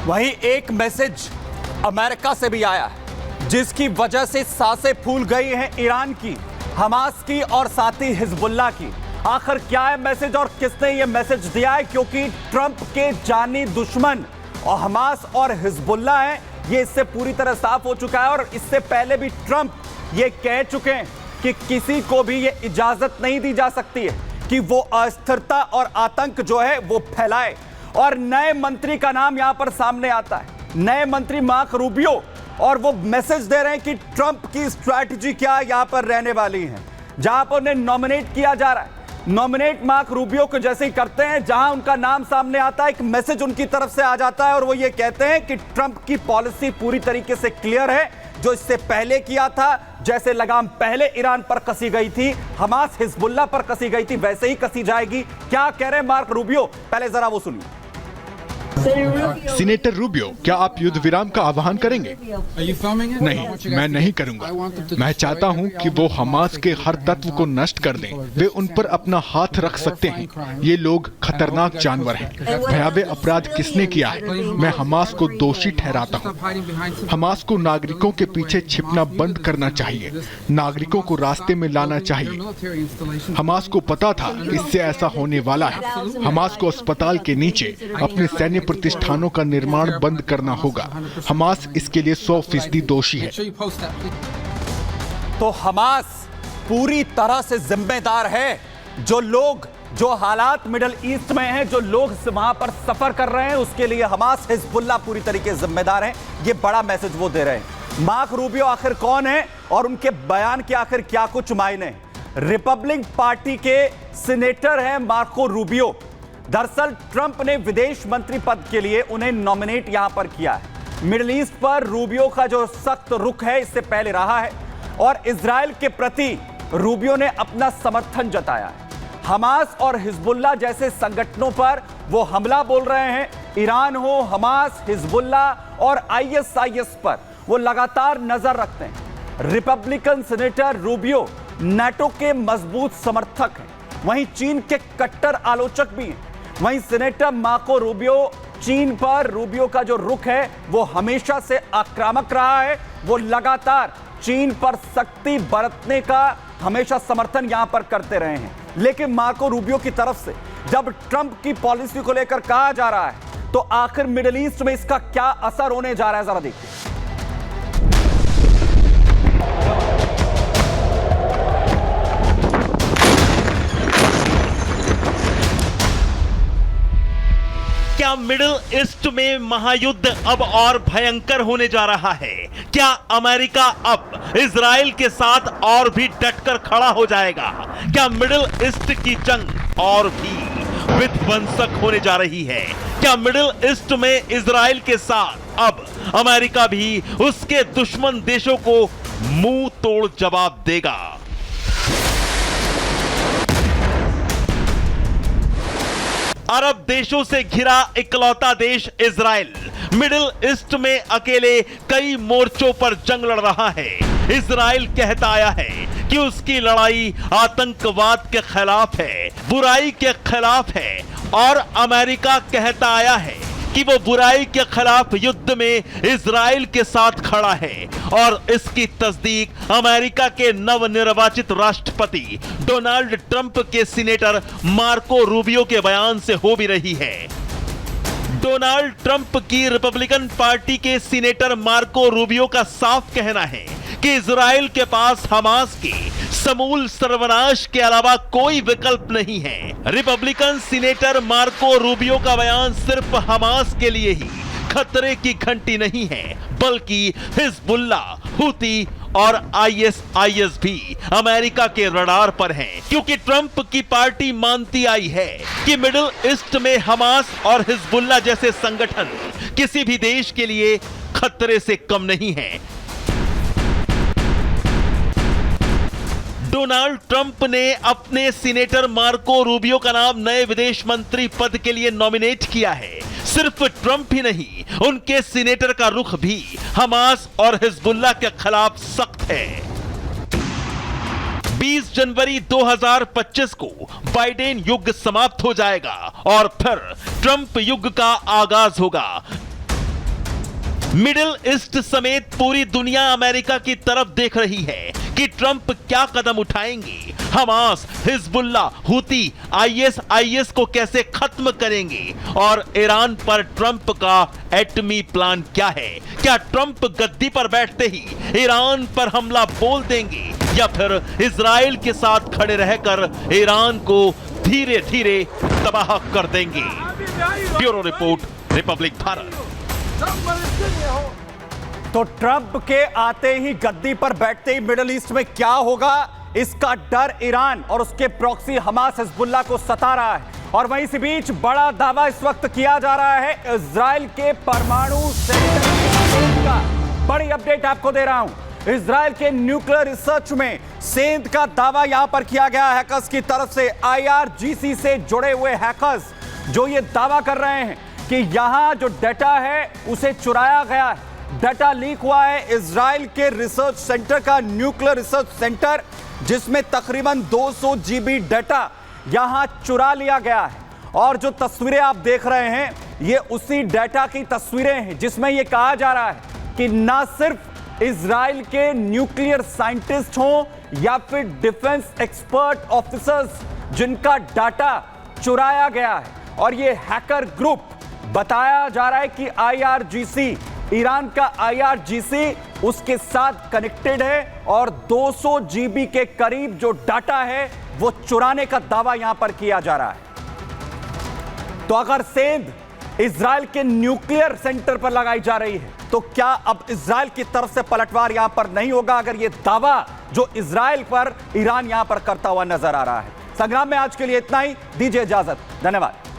वहीं एक message America से भी आया है जिसकी वजह से सांसें फूल गई हैं ईरान की, हमास की और साथ ही हिजबुल्लाह की। आखिर क्या है मैसेज और किसने ये मैसेज दिया है? क्योंकि ट्रंप के जानी दुश्मन और हमास और हिजबुल्लाह हैं, ये इससे पूरी तरह साफ हो चुका है। और इससे पहले भी ट्रंप ये कह चुके हैं कि किसी को भी ये इजाजत नहीं दी जा सकती है कि वो अस्थिरता और आतंक जो है वो फैलाए। और नए मंत्री का नाम यहां पर सामने आता है, नए मंत्री मार्को रूबियो, और वो मैसेज दे रहे हैं कि ट्रंप की स्ट्रैटेजी क्या यहां पर रहने वाली है। जहां पर उन्हें नॉमिनेट किया जा रहा है, नॉमिनेट मार्को रूबियो को जैसे ही करते हैं, जहां उनका नाम सामने आता है, एक मैसेज उनकी तरफ से आ जाता है और वो ये कहते हैं कि ट्रंप की पॉलिसी पूरी तरीके से क्लियर है। जो इससे पहले किया था, जैसे लगाम पहले ईरान पर कसी गई थी, हमास हिजबुल्लाह पर कसी गई थी, वैसे ही कसी जाएगी। क्या कह रहे हैं मार्को रूबियो, पहले जरा वो सुनिए। सीनेटर रूबियो, क्या आप युद्ध विराम का आह्वान करेंगे? नहीं, मैं नहीं करूंगा। मैं चाहता हूं कि वो हमास के हर तत्व को नष्ट कर दें। वे उन पर अपना हाथ रख सकते हैं। ये लोग खतरनाक जानवर हैं। भयावह अपराध किसने किया है? मैं हमास को दोषी ठहराता हूं। हमास को नागरिकों के पीछे छिपना बंद करना चाहिए, नागरिकों को रास्ते में लाना चाहिए। हमास को पता था इससे ऐसा होने वाला है। हमास को अस्पताल के नीचे अपने सैन्य प्रतिष्ठानों का निर्माण बंद करना होगा। हमास इसके लिए 100% दोषी है। तो हमास पूरी तरह से जिम्मेदार है। जो हालात मिडल ईस्ट में हैं, जो लोग वहां पर सफर कर रहे हैं, उसके लिए हमास हिजबुल्लाह पूरी तरीके से जिम्मेदार हैं। ये बड़ा मैसेज वो दे रहे हैं। मार्को रूबियो आखिर कौन है और उनके बयान के आखिर क्या कुछ मायने? रिपब्लिक पार्टी के सीनेटर हैं मार्को रूबियो। दरअसल ट्रंप ने विदेश मंत्री पद के लिए उन्हें नॉमिनेट यहां पर किया है। मिडिल ईस्ट पर रूबियो का जो सख्त रुख है इससे पहले रहा है और इजराइल के प्रति रूबियो ने अपना समर्थन जताया है। हमास और हिजबुल्लाह जैसे संगठनों पर वो हमला बोल रहे हैं। ईरान हो, हमास, हिजबुल्लाह और आईएसआईएस पर वो लगातार नजर रखते हैं। रिपब्लिकन सीनेटर रूबियो नाटो के मजबूत समर्थक हैं, वहीं चीन के कट्टर आलोचक भी हैं। वहीं सीनेटर मार्को रूबियो चीन पर रूबियो का जो रुख है वो हमेशा से आक्रामक रहा है। वो लगातार चीन पर सख्ती बरतने का हमेशा समर्थन यहां पर करते रहे हैं। लेकिन मार्को रूबियो की तरफ से जब ट्रंप की पॉलिसी को लेकर कहा जा रहा है तो आखिर मिडिल ईस्ट में इसका क्या असर होने जा रहा है, जरा देखिए। क्या मिडिल ईस्ट में महायुद्ध अब और भयंकर होने जा रहा है? क्या अमेरिका अब इजराइल के साथ और भी डटकर खड़ा हो जाएगा? क्या मिडिल ईस्ट की जंग और भी विध्वंसक होने जा रही है? क्या मिडिल ईस्ट में इजराइल के साथ अब अमेरिका भी उसके दुश्मन देशों को मुंह तोड़ जवाब देगा? अरब देशों से घिरा इकलौता देश इजराइल मिडिल ईस्ट में अकेले कई मोर्चों पर जंग लड़ रहा है। इजराइल कहता आया है कि उसकी लड़ाई आतंकवाद के खिलाफ है, बुराई के खिलाफ है, और अमेरिका कहता आया है कि वो बुराई के खिलाफ युद्ध में इजराइल के साथ खड़ा है। और इसकी तस्दीक अमेरिका के नवनिर्वाचित राष्ट्रपति डोनाल्ड ट्रंप के सीनेटर मार्को रूबियो के बयान से हो भी रही है। डोनाल्ड ट्रंप की रिपब्लिकन पार्टी के सीनेटर मार्को रूबियो का साफ कहना है कि इजराइल के पास हमास के समूल सर्वनाश के अलावा कोई विकल्प नहीं है। रिपब्लिकन सीनेटर मार्को रूबियो का बयान सिर्फ हमास के लिए ही खतरे की घंटी नहीं है, बल्कि हिजबुल्लाह, हूती और आईएसआईएस भी अमेरिका के रडार पर हैं, क्योंकि ट्रंप की पार्टी मानती आई है कि मिडिल ईस्ट में हमास और हिजबुल्लाह जैसे संगठन किसी भी देश के लिए खतरे से कम नहीं है। डोनाल्ड ट्रंप ने अपने सीनेटर मार्को रूबियो का नाम नए विदेश मंत्री पद के लिए नॉमिनेट किया है। सिर्फ ट्रंप ही नहीं, उनके सीनेटर का रुख भी हमास और हिजबुल्लाह के खिलाफ सख्त है। 20 जनवरी 2025 को बाइडेन युग समाप्त हो जाएगा और फिर ट्रंप युग का आगाज होगा। मिडिल ईस्ट समेत पूरी दुनिया अमेरिका की तरफ देख रही है कि ट्रंप क्या कदम उठाएंगे। हमास, हिजबुल्लाह, हुती, आईएस को कैसे खत्म करेंगे और ईरान पर ट्रंप का एटमी प्लान क्या है। क्या ट्रंप गद्दी पर बैठते ही ईरान पर हमला बोल देंगे या फिर इजराइल के साथ खड़े रहकर ईरान को धीरे धीरे तबाह कर देंगे। Bureau report, Republic Bharat. तो ट्रंप के आते ही गद्दी पर बैठते ही मिडिल ईस्ट में क्या होगा, इसका डर ईरान और उसके प्रॉक्सी हमास हिजबुल्लाह को सता रहा है। और वहीं इसी बीच बड़ा दावा इस वक्त किया जा रहा है इजराइल के परमाणु सेंटर का। बड़ी अपडेट आपको दे रहा हूं। इजराइल के न्यूक्लियर रिसर्च में सेंध का दावा यहां पर किया गया हैकर्स की तरफ से। IRGC से जुड़े हुए हैकर्स जो ये दावा कर रहे हैं कि यहां जो डाटा है उसे चुराया गया है। डाटा लीक हुआ है इजराइल के रिसर्च सेंटर का, न्यूक्लियर रिसर्च सेंटर, जिसमें तकरीबन 200 GB डाटा यहां चुरा लिया गया है। और जो तस्वीरें आप देख रहे हैं ये उसी डाटा की तस्वीरें हैं जिसमें यह कहा जा रहा है कि ना सिर्फ इजराइल के न्यूक्लियर साइंटिस्ट हों या फिर डिफेंस एक्सपर्ट ऑफिसर्स जिनका डाटा चुराया गया है, और ये हैकर ग्रुप बताया जा रहा है कि IRGC, ईरान का IRGC उसके साथ कनेक्टेड है और 200 GB के करीब जो डाटा है वो चुराने का दावा यहां पर किया जा रहा है। तो अगर सेंध इजराइल के न्यूक्लियर सेंटर पर लगाई जा रही है तो क्या अब इजराइल की तरफ से पलटवार यहां पर नहीं होगा, अगर यह दावा जो इजराइल पर ईरान यहां पर करता हुआ नजर आ रहा है। संग्राम में आज के लिए इतना ही, दीजिए इजाजत, धन्यवाद।